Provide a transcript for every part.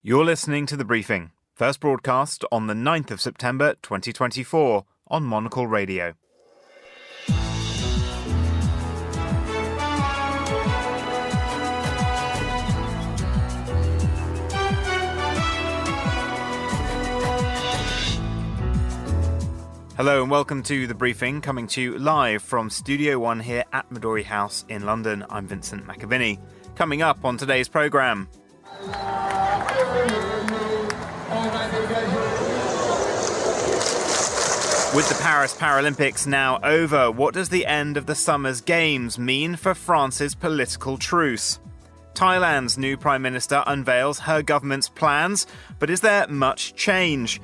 You're listening to The Briefing, first broadcast on the 9th of September 2024 on Monocle Radio. Hello and welcome to The Briefing, coming to you live from Studio One here at Midori House in London. I'm Vincent McAviney. Coming up on today's programme. With the Paris Paralympics now over, what does the end of the summer's games mean for France's political truce? Thailand's new Prime Minister unveils her government's plans, but is there much change?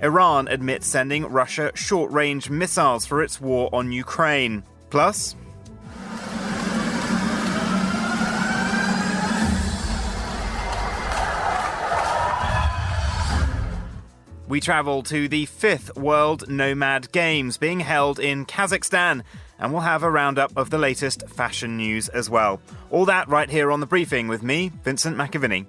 Iran admits sending Russia short-range missiles for its war on Ukraine. Plus, we travel to the 5th World Nomad Games being held in Kazakhstan, and we'll have a roundup of the latest fashion news as well. All that right here on The Briefing with me, Vincent McAviney.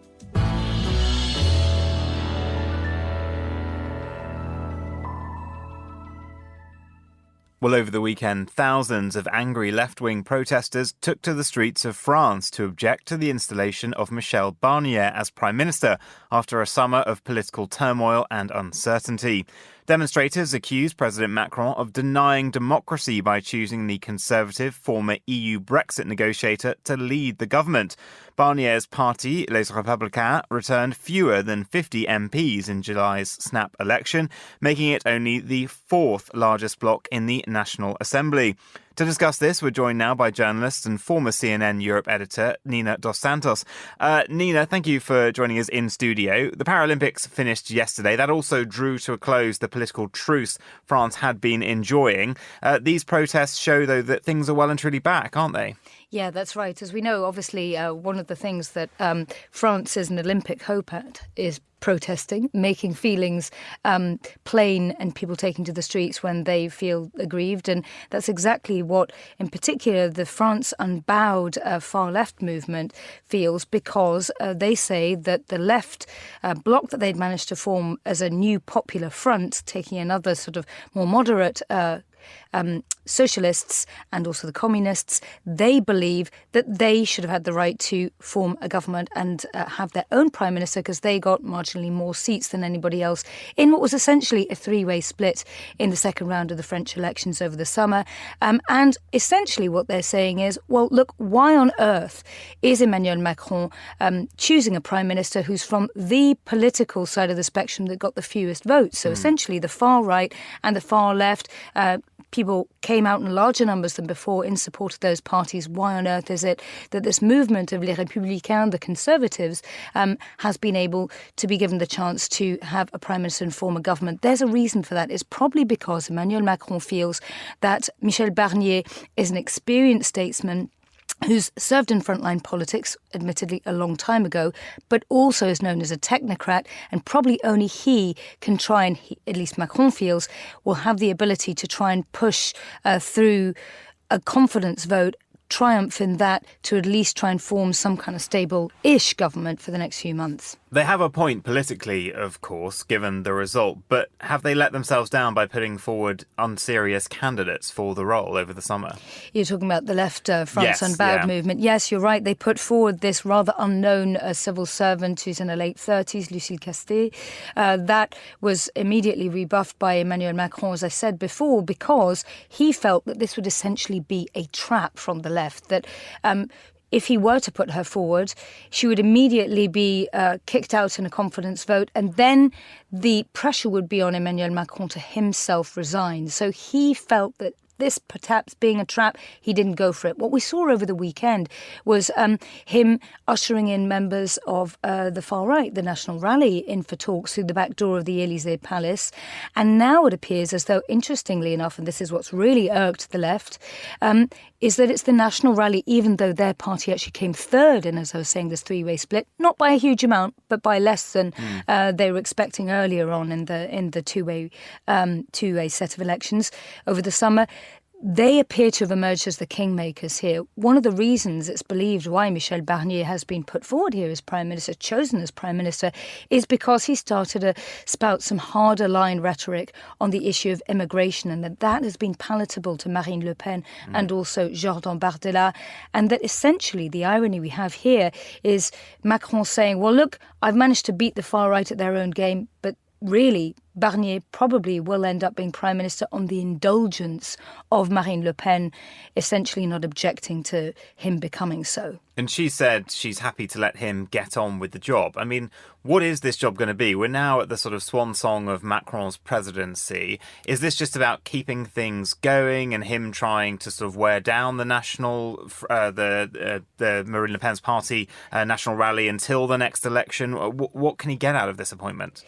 Well, over the weekend, thousands of angry left-wing protesters took to the streets of France to object to the installation of Michel Barnier as Prime Minister after a summer of political turmoil and uncertainty. Demonstrators accused President Macron of denying democracy by choosing the conservative former EU Brexit negotiator to lead the government. Barnier's party, Les Républicains, returned fewer than 50 MPs in July's snap election, making it only the fourth largest bloc in the National Assembly. To discuss this, we're joined now by journalist and former CNN Europe editor Nina Dos Santos. Nina, thank you for joining us in studio. The Paralympics finished yesterday. That also drew to a close the political truce France had been enjoying. These protests show, though, that things are well and truly back, aren't they? Yeah, that's right. As we know, obviously, one of the things that France is an Olympic hope at is protesting, making feelings plain and people taking to the streets when they feel aggrieved. And that's exactly what, in particular, the France Unbowed far-left movement feels, because they say that the left bloc that they'd managed to form as a new popular front, taking another sort of more moderate socialists and also the communists, they believe that they should have had the right to form a government and have their own prime minister, because they got marginally more seats than anybody else in what was essentially a three-way split in the second round of the French elections over the summer. And essentially what they're saying is, well, look, why on earth is Emmanuel Macron choosing a prime minister who's from the political side of the spectrum that got the fewest votes? So essentially the far right and the far left, people came out in larger numbers than before in support of those parties. Why on earth is it that this movement of Les Républicains, the Conservatives, has been able to be given the chance to have a prime minister and form a government? There's a reason for that. It's probably because Emmanuel Macron feels that Michel Barnier is an experienced statesman who's served in frontline politics, admittedly a long time ago, but also is known as a technocrat, and probably only he can try and, at least Macron feels, will have the ability to try and push through a confidence vote, triumph in that, to at least try and form some kind of stable-ish government for the next few months. They have a point politically, of course, given the result, but have they let themselves down by putting forward unserious candidates for the role over the summer? You're talking about the left France Unbowed movement. Yes, you're right. They put forward this rather unknown civil servant who's in her late 30s, Lucille Castet. That was immediately rebuffed by Emmanuel Macron, as I said before, because he felt that this would essentially be a trap from the left, that if he were to put her forward, she would immediately be kicked out in a confidence vote, and then the pressure would be on Emmanuel Macron to himself resign. So he felt that this perhaps being a trap, he didn't go for it. What we saw over the weekend was him ushering in members of the far right, the National Rally, in for talks through the back door of the Élysée Palace. And now it appears as though, interestingly enough, and this is what's really irked the left, is that it's the National Rally, even though their party actually came third in, as I was saying, this three-way split, not by a huge amount, but by less than they were expecting earlier on in the two-way set of elections over the summer. They appear to have emerged as the kingmakers here. One of the reasons it's believed why Michel Barnier has been put forward here as Prime Minister, chosen as Prime Minister, is because he started to spout some harder line rhetoric on the issue of immigration, and that has been palatable to Marine Le Pen and also Jordan Bardella. And that essentially the irony we have here is Macron saying, well, look, I've managed to beat the far right at their own game, but really, Barnier probably will end up being Prime Minister on the indulgence of Marine Le Pen, essentially not objecting to him becoming so. And she said she's happy to let him get on with the job. I mean, what is this job going to be? We're now at the sort of swan song of Macron's presidency. Is this just about keeping things going and him trying to sort of wear down the the Marine Le Pen's party national rally until the next election? What can he get out of this appointment?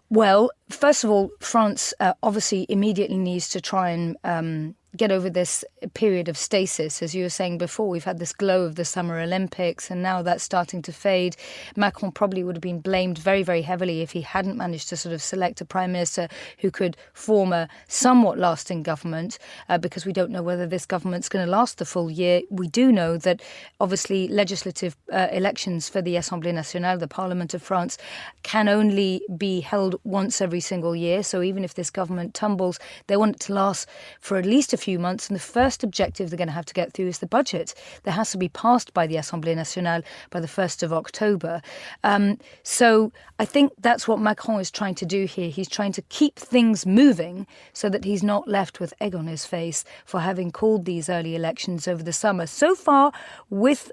Well, first of all, France obviously immediately needs to try and get over this period of stasis. As you were saying before, we've had this glow of the Summer Olympics, and now that's starting to fade. Macron probably would have been blamed very, very heavily if he hadn't managed to sort of select a prime minister who could form a somewhat lasting government, because we don't know whether this government's going to last the full year. We do know that obviously legislative elections for the Assemblée Nationale, the Parliament of France, can only be held once every single year. So even if this government tumbles, they want it to last for at least a few months, and the first objective they're going to have to get through is the budget. That has to be passed by the Assemblée Nationale by the 1st of October. So I think that's what Macron is trying to do here. He's trying to keep things moving so that he's not left with egg on his face for having called these early elections over the summer. So far, with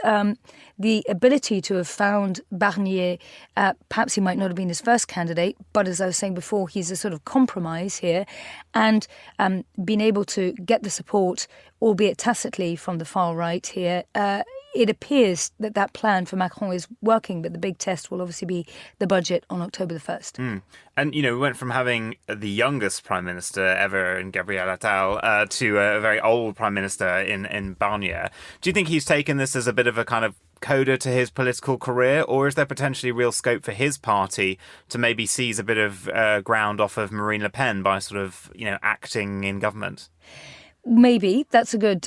the ability to have found Barnier, perhaps he might not have been his first candidate, but as I was saying before, he's a sort of compromise here, and been able to get the support, albeit tacitly, from the far right here. It appears that plan for Macron is working, but the big test will obviously be the budget on October the 1st. And, we went from having the youngest Prime Minister ever in Gabriel Attal to a very old Prime Minister in Barnier. Do you think he's taken this as a bit of a kind of coda to his political career, or is there potentially real scope for his party to maybe seize a bit of ground off of Marine Le Pen by sort of, acting in government? Maybe. That's a good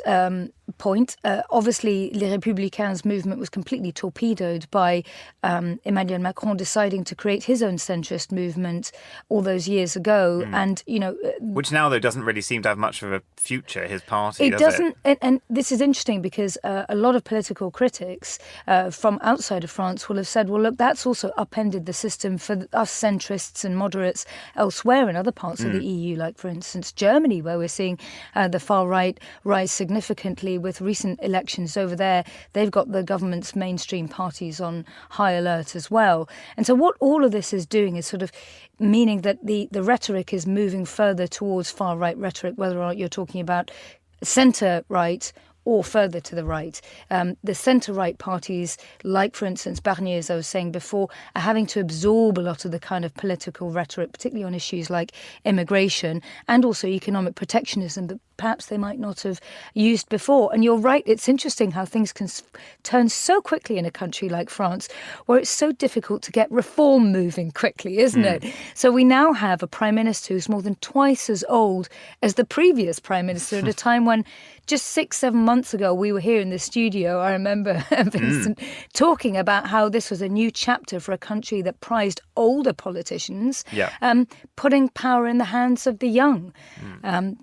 point. Obviously, Les Républicains movement was completely torpedoed by Emmanuel Macron deciding to create his own centrist movement all those years ago. And, which now, though, doesn't really seem to have much of a future, his party, it doesn't. And this is interesting because a lot of political critics from outside of France will have said, well, look, that's also upended the system for us centrists and moderates elsewhere in other parts of the EU, like, for instance, Germany, where we're seeing the far right rise significantly with recent elections over there. They've got the government's mainstream parties on high alert as well. And so what all of this is doing is sort of meaning that the rhetoric is moving further towards far right rhetoric, whether or not you're talking about centre right or further to the right. The centre-right parties, like, for instance, Barnier, as I was saying before, are having to absorb a lot of the kind of political rhetoric, particularly on issues like immigration and also economic protectionism that perhaps they might not have used before. And you're right, it's interesting how things can turn so quickly in a country like France, where it's so difficult to get reform moving quickly, isn't it? So we now have a Prime Minister who's more than twice as old as the previous Prime Minister at a time when just 6-7 months ago we were here in the studio. I remember Vincent talking about how this was a new chapter for a country that prized older politicians, putting power in the hands of the young.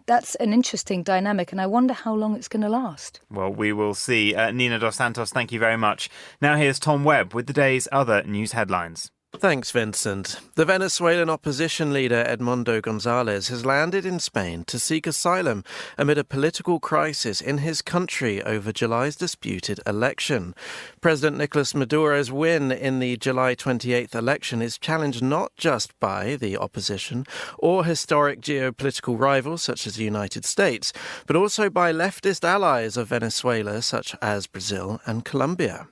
That's an interesting dynamic, and I wonder how long it's going to last. Well, we will see. Nina Dos Santos, thank you very much. Now here's Tom Webb with the day's other news headlines. Thanks, Vincent. The Venezuelan opposition leader Edmundo González has landed in Spain to seek asylum amid a political crisis in his country over July's disputed election. President Nicolas Maduro's win in the July 28th election is challenged not just by the opposition or historic geopolitical rivals such as the United States, but also by leftist allies of Venezuela such as Brazil and Colombia.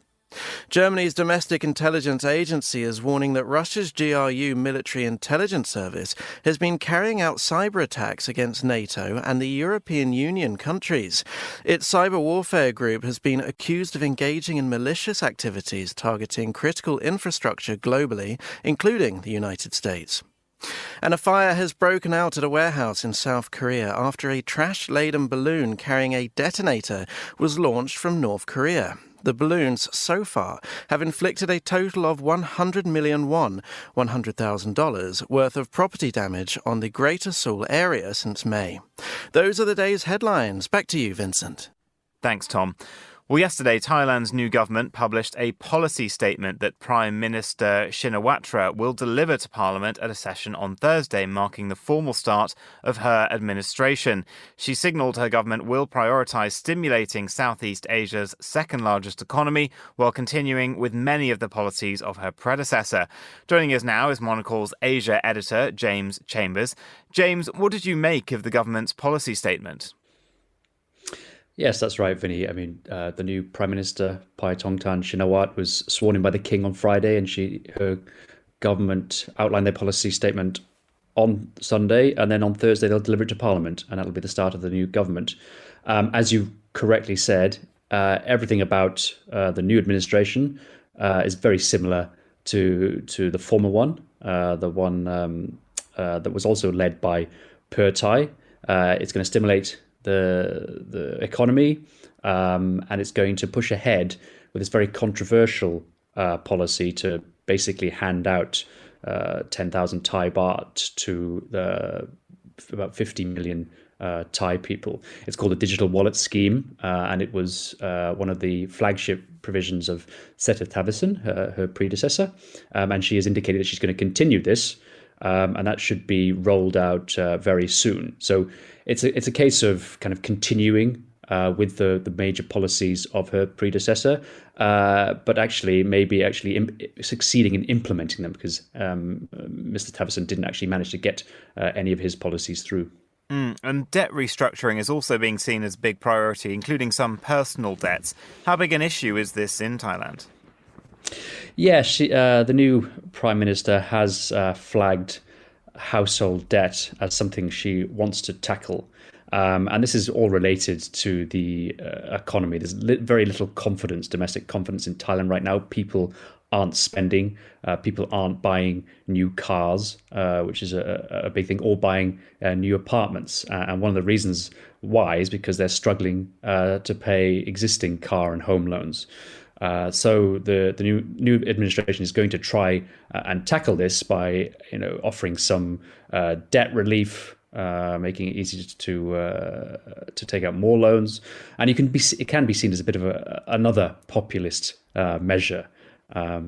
Germany's domestic intelligence agency is warning that Russia's GRU military intelligence service has been carrying out cyber attacks against NATO and the European Union countries. Its cyber warfare group has been accused of engaging in malicious activities targeting critical infrastructure globally, including the United States. And a fire has broken out at a warehouse in South Korea after a trash-laden balloon carrying a detonator was launched from North Korea. The balloons so far have inflicted a total of 100 million won, $100,000 worth of property damage on the Greater Seoul area since May. Those are the day's headlines. Back to you, Vincent. Thanks, Tom. Well, yesterday, Thailand's new government published a policy statement that Prime Minister Shinawatra will deliver to Parliament at a session on Thursday, marking the formal start of her administration. She signalled her government will prioritise stimulating Southeast Asia's second-largest economy while continuing with many of the policies of her predecessor. Joining us now is Monocle's Asia editor, James Chambers. James, what did you make of the government's policy statement? Yes, that's right, Vinny. I mean, the new Prime Minister, Paetongtarn Shinawatra, was sworn in by the King on Friday, and her government outlined their policy statement on Sunday, and then on Thursday they'll deliver it to Parliament, and that'll be the start of the new government. As you correctly said, everything about the new administration is very similar to the former one, the one that was also led by Thai. It's going to stimulate the economy, and it's going to push ahead with this very controversial policy to basically hand out 10,000 Thai baht to about 50 million Thai people. It's called the Digital Wallet Scheme, and it was one of the flagship provisions of Santos, her predecessor, and she has indicated that she's going to continue this, and that should be rolled out very soon. So it's a case of kind of continuing with the major policies of her predecessor, but actually succeeding in implementing them, because Mr. Tavison didn't actually manage to get any of his policies through. And debt restructuring is also being seen as a big priority, including some personal debts. How big an issue is this in Thailand? Yeah, the new Prime Minister has flagged household debt as something she wants to tackle. And this is all related to the economy. There's very little domestic confidence in Thailand right now. People aren't spending. People aren't buying new cars, which is a big thing, or buying new apartments. And one of the reasons why is because they're struggling to pay existing car and home loans. So the new administration is going to try and tackle this by offering some debt relief, making it easy to take out more loans, and it can be seen as a bit of another populist measure,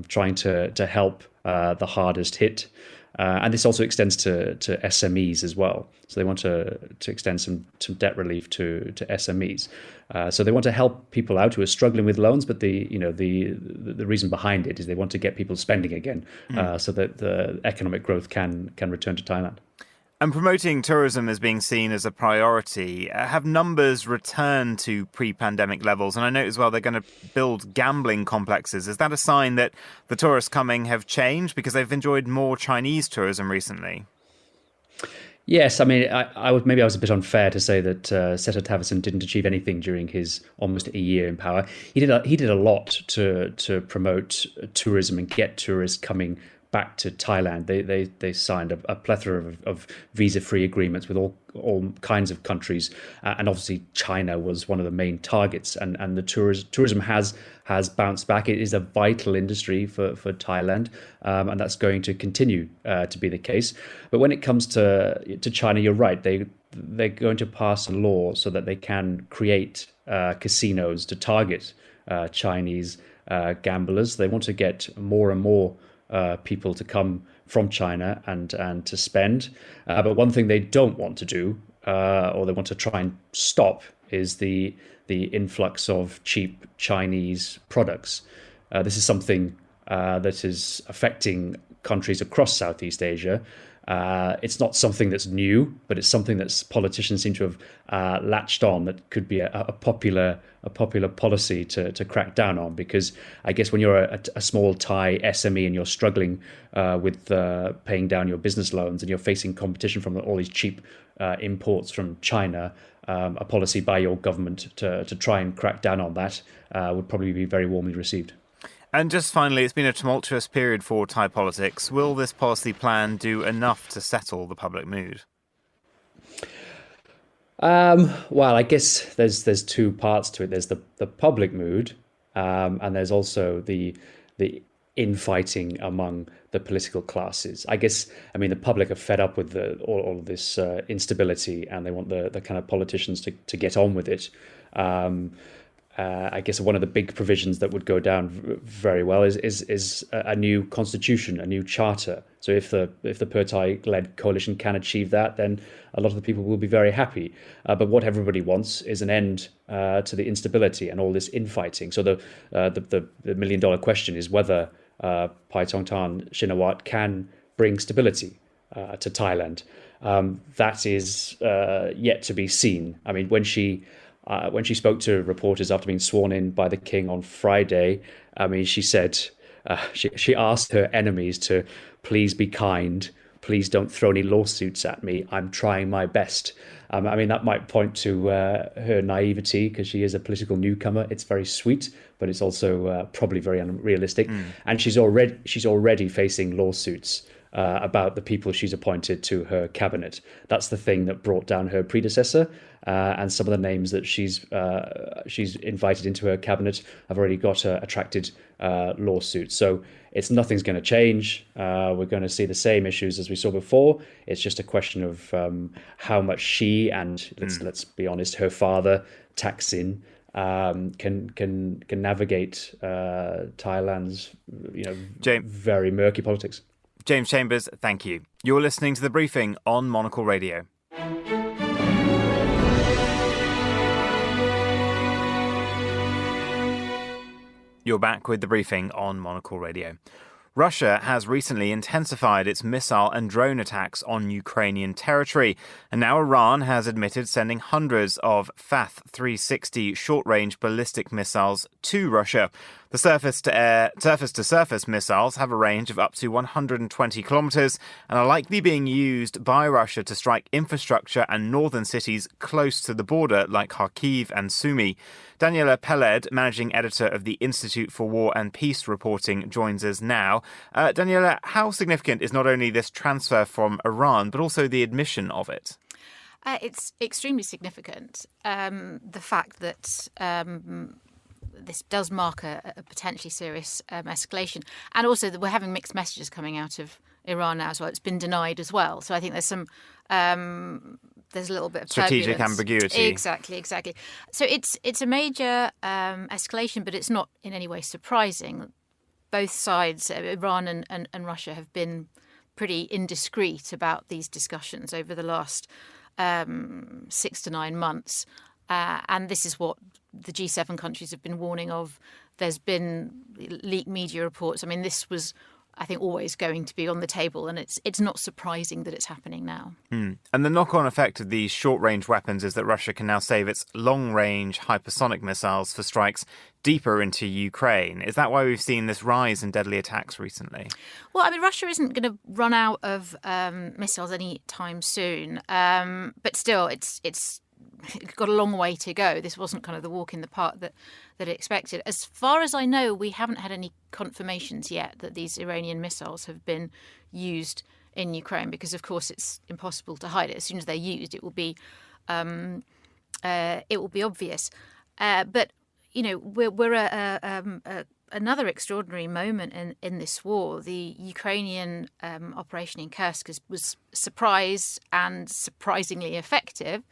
trying to help the hardest hit. And this also extends to SMEs as well. So they want to extend some debt relief to SMEs. So they want to help people out who are struggling with loans, but the reason behind it is they want to get people spending again, so that the economic growth can return to Thailand. And promoting tourism is being seen as a priority. Have numbers returned to pre-pandemic levels? And I note as well they're going to build gambling complexes. Is that a sign that the tourists coming have changed because they've enjoyed more Chinese tourism recently? Yes, I mean, I was a bit unfair to say that Seta Tavison didn't achieve anything during his almost a year in power. He did a lot to promote tourism and get tourists coming back to Thailand. They signed a plethora of visa-free agreements with all kinds of countries, and obviously China was one of the main targets. And the tourism has bounced back. It is a vital industry for Thailand, and that's going to continue to be the case. But when it comes to China, you're right. They're going to pass a law so that they can create casinos to target Chinese gamblers. They want to get more and more people to come from China and to spend. But one thing they don't want to do, or they want to try and stop, is the influx of cheap Chinese products. This is something that is affecting countries across Southeast Asia. It's not something that's new, but it's something that politicians seem to have latched on, that could be a popular policy to crack down on. Because I guess when you're a small Thai SME and you're struggling with paying down your business loans, and you're facing competition from all these cheap imports from China, a policy by your government to try and crack down on that would probably be very warmly received. And just finally, it's been a tumultuous period for Thai politics. Will this policy plan do enough to settle the public mood? Well, I guess there's two parts to it. There's the public mood, and there's also the infighting among the political classes. I guess, I mean, the public are fed up with all of this instability, and they want the kind of politicians to get on with it. I guess one of the big provisions that would go down very well is a new constitution, a new charter. So if the Pertai-led coalition can achieve that, then a lot of the people will be very happy. But what everybody wants is an end to the instability and all this infighting. So the million-dollar question is whether Paetongtarn Shinawatra can bring stability to Thailand. That is yet to be seen. I mean, when she spoke to reporters after being sworn in by the king on Friday, I mean, she said she asked her enemies to please be kind, please don't throw any lawsuits at me. I'm trying my best. I mean, that might point to her naivety because she is a political newcomer. It's very sweet, but it's also probably very unrealistic. And she's already facing lawsuits about the people she's appointed to her cabinet. That's the thing that brought down her predecessor, and some of the names that she's invited into her cabinet have already got attracted lawsuits. So nothing's going to change. We're going to see the same issues as we saw before. It's just a question of how much she and let's be honest, her father Thaksin can navigate Thailand's very murky politics. James Chambers, thank you. You're listening to The Briefing on Monocle Radio. You're back with The Briefing on Monocle Radio. Russia has recently intensified its missile and drone attacks on Ukrainian territory, and now Iran has admitted sending hundreds of Fath-360 short-range ballistic missiles to Russia. The surface-to-surface missiles have a range of up to 120 kilometers and are likely being used by Russia to strike infrastructure and northern cities close to the border like Kharkiv and Sumy. Daniela Peled, managing editor of the Institute for War and Peace Reporting, joins us now. Daniela, how significant is not only this transfer from Iran, but also the admission of it? It's extremely significant. The fact that this does mark a potentially serious escalation, and also that we're having mixed messages coming out of Iran now as well. It's been denied as well. So I think there's some there's a little bit of strategic turbulence. Ambiguity. Exactly. So it's a major escalation, but it's not in any way surprising. Both sides, Iran and Russia, have been pretty indiscreet about these discussions over the last 6 to 9 months. And this is what the G7 countries have been warning of. There's been leaked media reports. I mean, this was, I think, always going to be on the table, and it's not surprising that it's happening now. And the knock-on effect of these short-range weapons is that Russia can now save its long-range hypersonic missiles for strikes deeper into Ukraine. Is that why we've seen this rise in deadly attacks recently? Well, I mean, Russia isn't going to run out of missiles any time soon, but still, it's got a long way to go. This wasn't kind of the walk in the park that it expected. As far as I know, we haven't had any confirmations yet that these Iranian missiles have been used in Ukraine, because of course it's impossible to hide it. As soon as they're used, it will be obvious. But you know, we're at another extraordinary moment in this war. The Ukrainian operation in Kursk was surprise and surprisingly effective.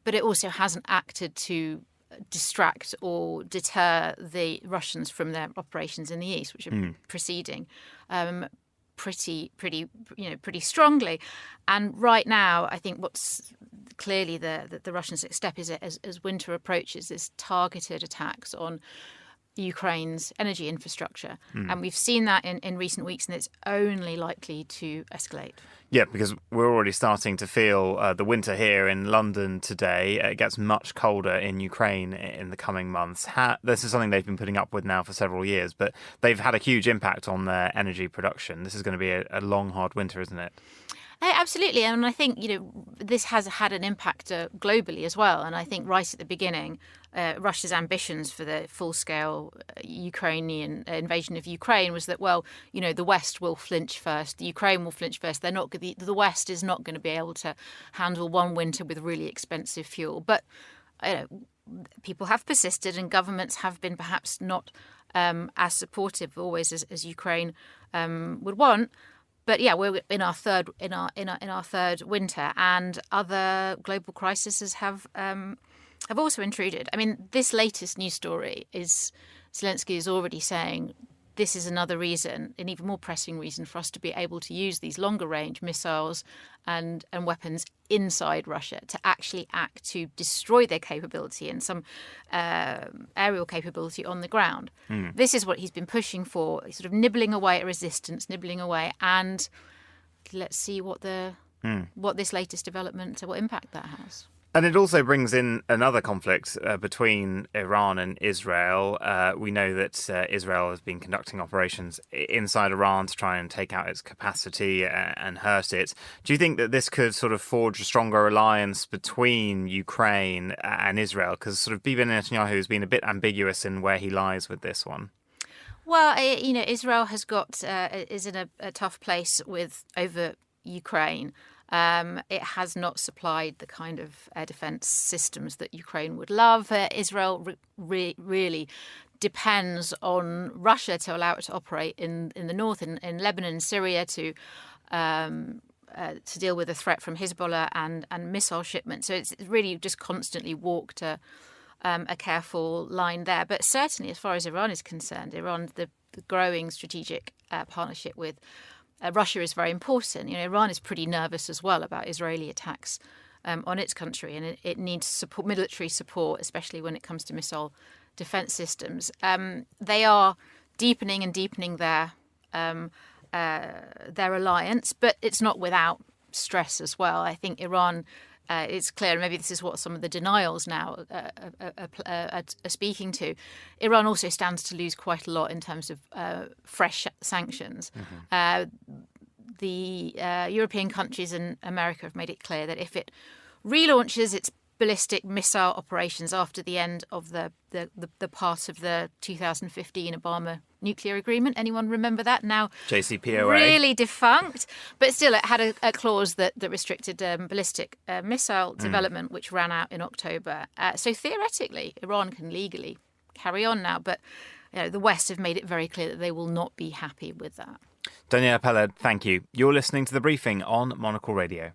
But it also hasn't acted to distract or deter the Russians from their operations in the east, which are proceeding pretty strongly. And right now, I think what's clearly the Russians' next step is as winter approaches, this targeted attacks on Ukraine's energy infrastructure. And we've seen that in recent weeks, and it's only likely to escalate. Yeah, because we're already starting to feel the winter here in London today. It gets much colder in Ukraine in the coming months. This is something they've been putting up with now for several years, but they've had a huge impact on their energy production. This is going to be a long, hard winter, isn't it? Absolutely. And I think, this has had an impact globally as well. And I think right at the beginning, Russia's ambitions for the full-scale Ukrainian invasion of Ukraine was that, well, the West will flinch first, the Ukraine will flinch first. The West is not going to be able to handle one winter with really expensive fuel. But people have persisted, and governments have been perhaps not as supportive always as Ukraine would want. But yeah, we're in our third winter, and other global crises have also intruded. I mean, this latest news story is Zelensky is already saying this is another reason, an even more pressing reason, for us to be able to use these longer range missiles and weapons inside Russia to actually act to destroy their capability and some aerial capability on the ground. This is what he's been pushing for, sort of nibbling away at resistance, nibbling away, and let's see what this latest development, what impact that has. And it also brings in another conflict between Iran and Israel. We know that Israel has been conducting operations inside Iran to try and take out its capacity and hurt it. Do you think that this could sort of forge a stronger alliance between Ukraine and Israel? Because sort of Bibi Netanyahu has been a bit ambiguous in where he lies with this one. Well, Israel is in a tough place over Ukraine. It has not supplied the kind of air defense systems that Ukraine would love. Israel really depends on Russia to allow it to operate in the north, in Lebanon and Syria, to deal with the threat from Hezbollah and missile shipments. So it's really just constantly walked a careful line there. But certainly, as far as Iran is concerned, the growing strategic partnership with Russia is very important. Iran is pretty nervous as well about Israeli attacks on its country, and it needs military support, especially when it comes to missile defense systems. They are deepening their alliance, but it's not without stress as well. I think Iran, it's clear, and maybe this is what some of the denials now are speaking to. Iran also stands to lose quite a lot in terms of fresh sanctions. The European countries and America have made it clear that if it relaunches its ballistic missile operations after the end of the part of the 2015 Obama nuclear agreement. Anyone remember that? Now JCPOA. Really defunct. But still, it had a clause that restricted ballistic missile development, which ran out in October. So theoretically, Iran can legally carry on now. But the West have made it very clear that they will not be happy with that. Daniela Peled, thank you. You're listening to The Briefing on Monocle Radio.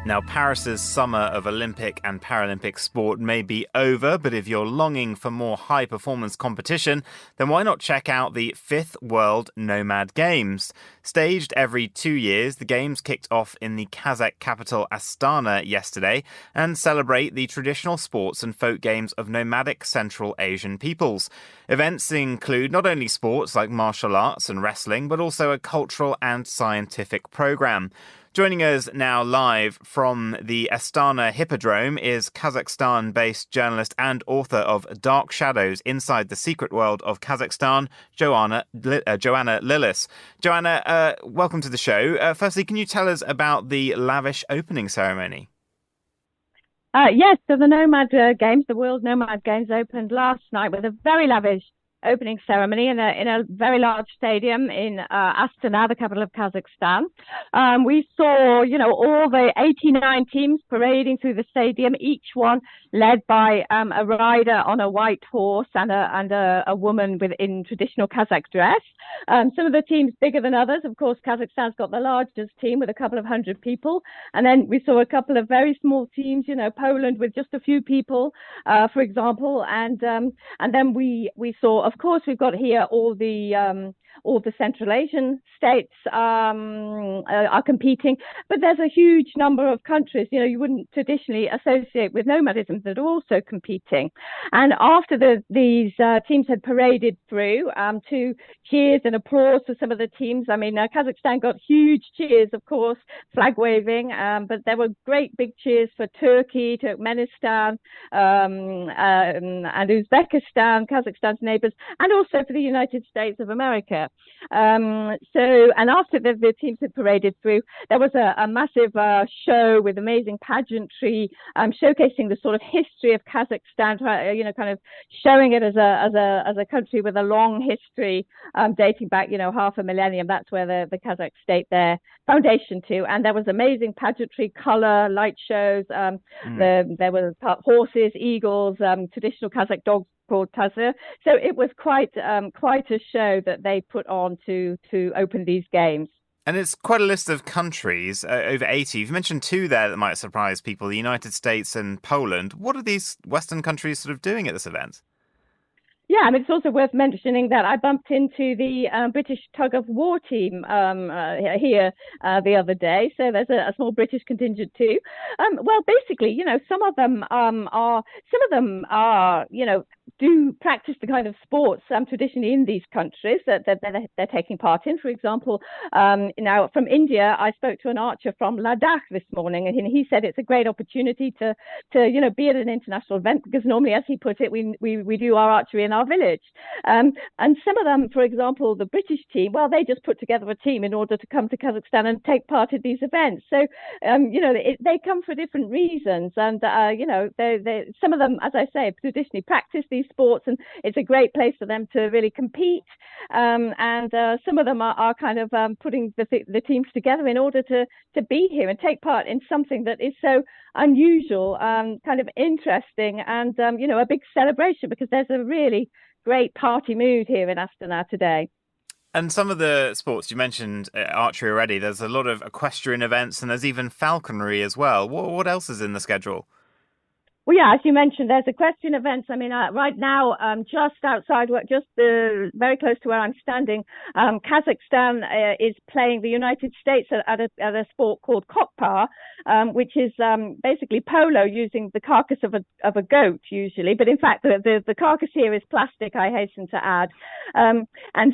Now, Paris's summer of Olympic and Paralympic sport may be over, but if you're longing for more high-performance competition, then why not check out the 5th World Nomad Games? Staged every 2 years, the Games kicked off in the Kazakh capital Astana yesterday and celebrate the traditional sports and folk games of nomadic Central Asian peoples. Events include not only sports like martial arts and wrestling, but also a cultural and scientific program. Joining us now live from the Astana Hippodrome is Kazakhstan-based journalist and author of Dark Shadows Inside the Secret World of Kazakhstan, Joanna Lillis. Joanna, welcome to the show. Firstly, can you tell us about the lavish opening ceremony? Yes, so the Nomad Games, the World Nomad Games, opened last night with a very lavish opening ceremony in a very large stadium in Astana, the capital of Kazakhstan. We saw, all the 89 teams parading through the stadium, each one led by a rider on a white horse and a woman in traditional Kazakh dress. Some of the teams bigger than others. Of course, Kazakhstan's got the largest team with a couple of hundred people. And then we saw a couple of very small teams, Poland with just a few people, for example. And then we saw, of course, we've got here all the all the Central Asian states are competing, but there's a huge number of countries, you wouldn't traditionally associate with nomadism that are also competing. And after these teams had paraded through, to cheers and applause for some of the teams. I mean, Kazakhstan got huge cheers, of course, flag waving, but there were great big cheers for Turkey, Turkmenistan, and Uzbekistan, Kazakhstan's neighbors, and also for the United States of America. And after the teams had paraded through, there was a massive show with amazing pageantry, showcasing the sort of history of Kazakhstan, kind of showing it as a country with a long history, dating back, half a millennium. That's where the Kazakh state their foundation to. And there was amazing pageantry, color, light shows. There were horses, eagles, traditional Kazakh dogs called Taza. So it was quite a show that they put on to open these games. And it's quite a list of countries, over 80. You've mentioned two there that might surprise people, the United States and Poland. What are these Western countries sort of doing at this event? Yeah, I mean, it's also worth mentioning that I bumped into the British tug of war team here the other day. So there's a small British contingent too. Well, basically, some of them are, do practice the kind of sports traditionally in these countries that they're taking part in. For example, now from India, I spoke to an archer from Ladakh this morning, and he said it's a great opportunity to be at an international event, because normally, as he put it, we do our archery in our village. And some of them, for example, the British team, well, they just put together a team in order to come to Kazakhstan and take part in these events. So, they come for different reasons. And, they some of them, as I say, traditionally practice these sports, and it's a great place for them to really compete. And some of them are kind of putting the teams together in order to be here and take part in something that is so unusual, kind of interesting, and a big celebration, because there's a really great party mood here in Astana today. And some of the sports, you mentioned archery already, there's a lot of equestrian events, and there's even falconry as well. What else is in the schedule? Well, yeah, as you mentioned, there's equestrian events. I mean, right now, just outside, very close to where I'm standing, Kazakhstan is playing the United States at a sport called kokpa, which is basically polo using the carcass of a goat usually, but in fact the carcass here is plastic, I hasten to add. And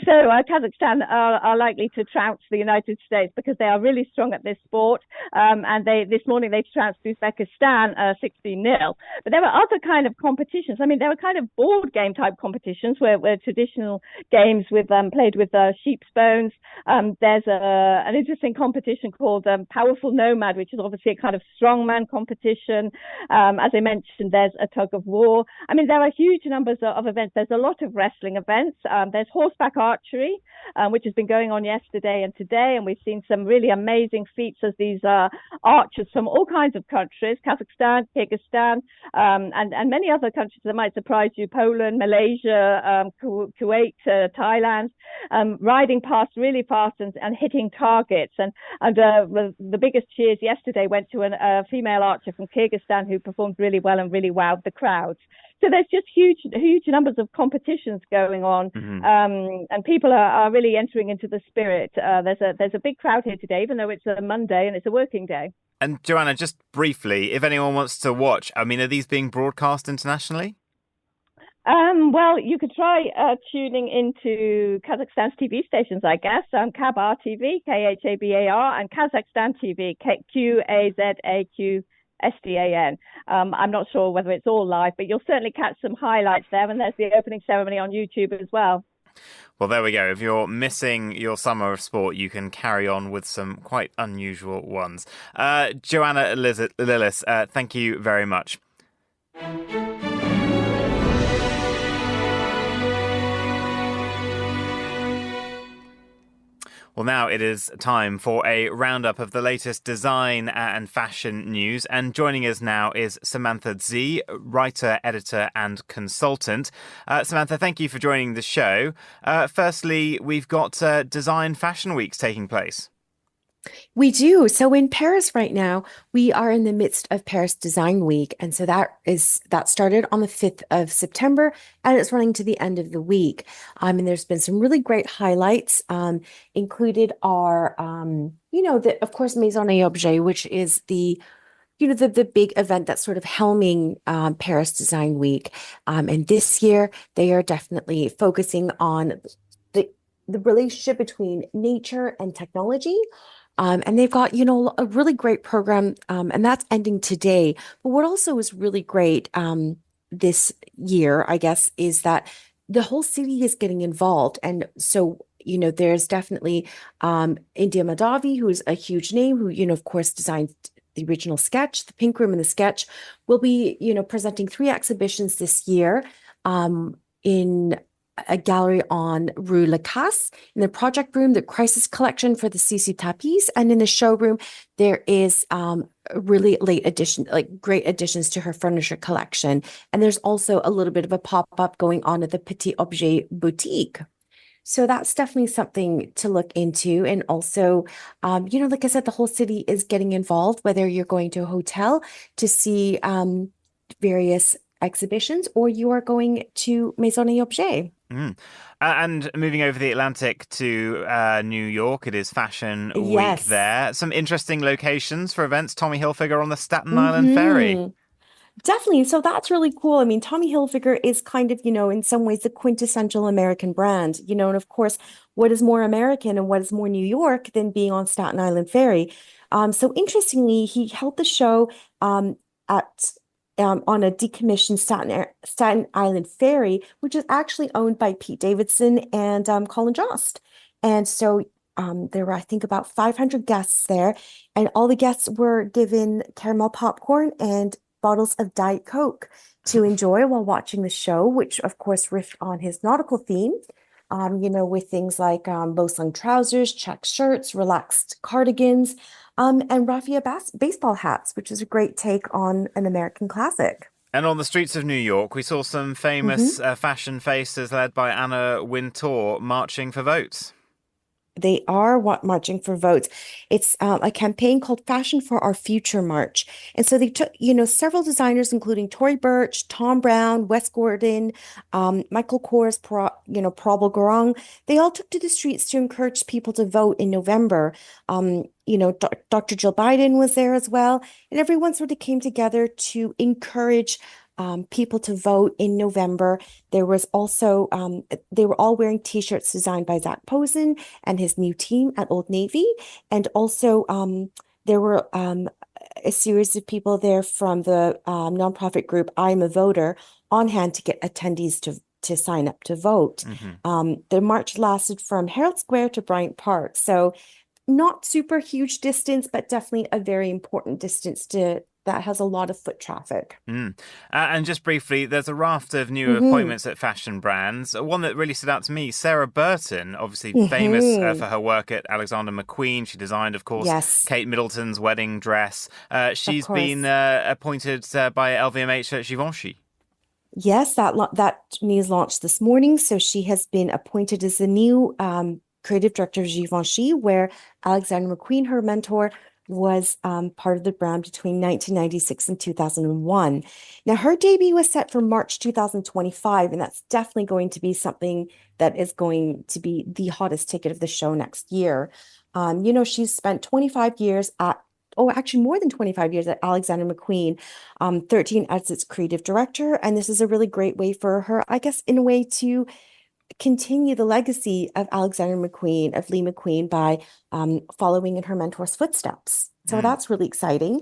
so Kazakhstan are likely to trounce the United States, because they are really strong at this sport. And this morning they trounced Uzbekistan 16-0. But there are other kind of competitions. I mean, there are kind of board game type competitions where traditional games played with sheep's bones. There's an interesting competition called Powerful Nomad, which is obviously a kind of strongman competition. As I mentioned, there's a tug of war. I mean, there are huge numbers of events. There's a lot of wrestling events. There's horseback archery, which has been going on yesterday and today. And we've seen some really amazing feats as these archers from all kinds of countries, Kazakhstan, Kyrgyzstan, and many other countries that might surprise you, Poland, Malaysia, Kuwait, Thailand, riding past really fast and hitting targets. And the biggest cheers yesterday went to a female archer from Kyrgyzstan who performed really well and really wowed the crowds. So there's just huge numbers of competitions going on, and people are really entering into the spirit. There's a big crowd here today, even though it's a Monday and it's a working day. And Joanna, just briefly, if anyone wants to watch, I mean, are these being broadcast internationally? Well, you could try tuning into Kazakhstan's TV stations, I guess. Kabar TV, Khabar, and Kazakhstan TV, Qazaqstan. I'm not sure whether it's all live, but you'll certainly catch some highlights there. And there's the opening ceremony on YouTube as well. Well, there we go. If you're missing your summer of sport, you can carry on with some quite unusual ones. Joanna Lillis, thank you very much. Well, now it is time for a roundup of the latest design and fashion news. And joining us now is Samantha Z, writer, editor and consultant. Samantha, thank you for joining the show. Firstly, we've got Design Fashion Weeks taking place. We do. So in Paris right now, we are in the midst of Paris Design Week. And so that started on the 5th of September and it's running to the end of the week. And there's been some really great highlights. Included are of course Maison et Objet, which is the big event that's sort of helming Paris Design Week. And this year they are definitely focusing on the relationship between nature and technology. And they've got, a really great program, and that's ending today. But what also is really great this year, I guess, is that the whole city is getting involved. And so, there's definitely India Madhavi, who is a huge name, who, of course, designed the original sketch, the Pink Room and the sketch, will be, presenting 3 exhibitions this year in a gallery on Rue Lacasse, in the project room, the Crisis Collection for the Sisi Tapis, and in the showroom, there is really late addition, like great additions to her furniture collection. And there's also a little bit of a pop-up going on at the Petit Objet Boutique. So that's definitely something to look into. And also, like I said, the whole city is getting involved, whether you're going to a hotel to see various exhibitions or you are going to Maison et Objet. And moving over the Atlantic to New York, it is Fashion Week there. Some interesting locations for events. Tommy Hilfiger on the Staten Island Ferry. Definitely. So that's really cool. I mean, Tommy Hilfiger is kind of, in some ways the quintessential American brand, and of course, what is more American and what is more New York than being on Staten Island Ferry? So interestingly, he held the show on a decommissioned Staten Island ferry, which is actually owned by Pete Davidson and Colin Jost. And so there were, I think, about 500 guests there, and all the guests were given caramel popcorn and bottles of Diet Coke to enjoy while watching the show, which, of course, riffed on his nautical theme, with things like low-slung trousers, check shirts, relaxed cardigans, and raffia baseball hats, which is a great take on an American classic. And on the streets of New York, we saw some famous fashion faces led by Anna Wintour marching for votes. They are marching for votes. It's a campaign called Fashion for Our Future March. And so they took, several designers, including Tory Burch, Tom Brown, Wes Gordon, Michael Kors, Prabal Gurung. They all took to the streets to encourage people to vote in November. Dr. Jill Biden was there as well. And everyone sort of came together to encourage people to vote in November. There was also, they were all wearing T-shirts designed by Zach Posen and his new team at Old Navy. And also there were a series of people there from the nonprofit group I'm a Voter on hand to get attendees to sign up to vote. The march lasted from Herald Square to Bryant Park. So not super huge distance, but definitely a very important distance that has a lot of foot traffic. And just briefly, there's a raft of new appointments at fashion brands. One that really stood out to me, Sarah Burton, obviously famous for her work at Alexander McQueen. She designed, of course, Kate Middleton's wedding dress. She's been appointed by LVMH at Givenchy. Yes, that news launched this morning. So she has been appointed as the new creative director of Givenchy, where Alexander McQueen, her mentor, was part of the brand between 1996 and 2001. Now, her debut was set for March 2025, and that's definitely going to be something that is going to be the hottest ticket of the show next year. She's spent 25 years actually more than 25 years at Alexander McQueen, 13 as its creative director. And this is a really great way for her, I guess, in a way to continue the legacy of Alexander McQueen, of Lee McQueen, by following in her mentor's footsteps. So that's really exciting.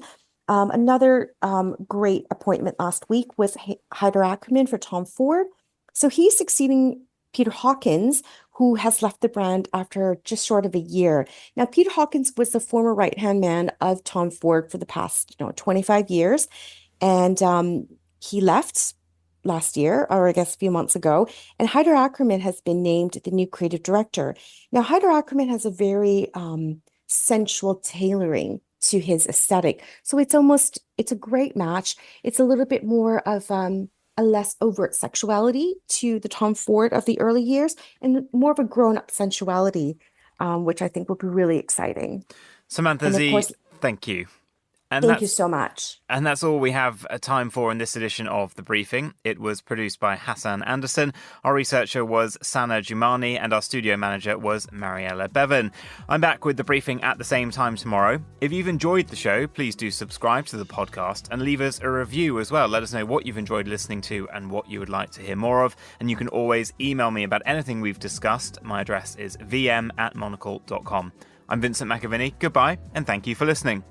Another great appointment last week was Haider Ackermann for Tom Ford. So he's succeeding Peter Hawkins, who has left the brand after just short of a year. Now, Peter Hawkins was the former right-hand man of Tom Ford for the past 25 years. And he left last year, or I guess a few months ago, and Haider Ackermann has been named the new creative director. Now, Haider Ackermann has a very sensual tailoring to his aesthetic. So it's a great match. It's a little bit more of a less overt sexuality to the Tom Ford of the early years and more of a grown-up sensuality, which I think will be really exciting. Samantha And of Z, course, thank you. And thank you so much. And that's all we have time for in this edition of The Briefing. It was produced by Hassan Anderson. Our researcher was Sana Jumani, and our studio manager was Mariella Bevan. I'm back with The Briefing at the same time tomorrow. If you've enjoyed the show, please do subscribe to the podcast and leave us a review as well. Let us know what you've enjoyed listening to and what you would like to hear more of. And you can always email me about anything we've discussed. My address is vm@monocle.com. I'm Vincent McAviney. Goodbye, and thank you for listening.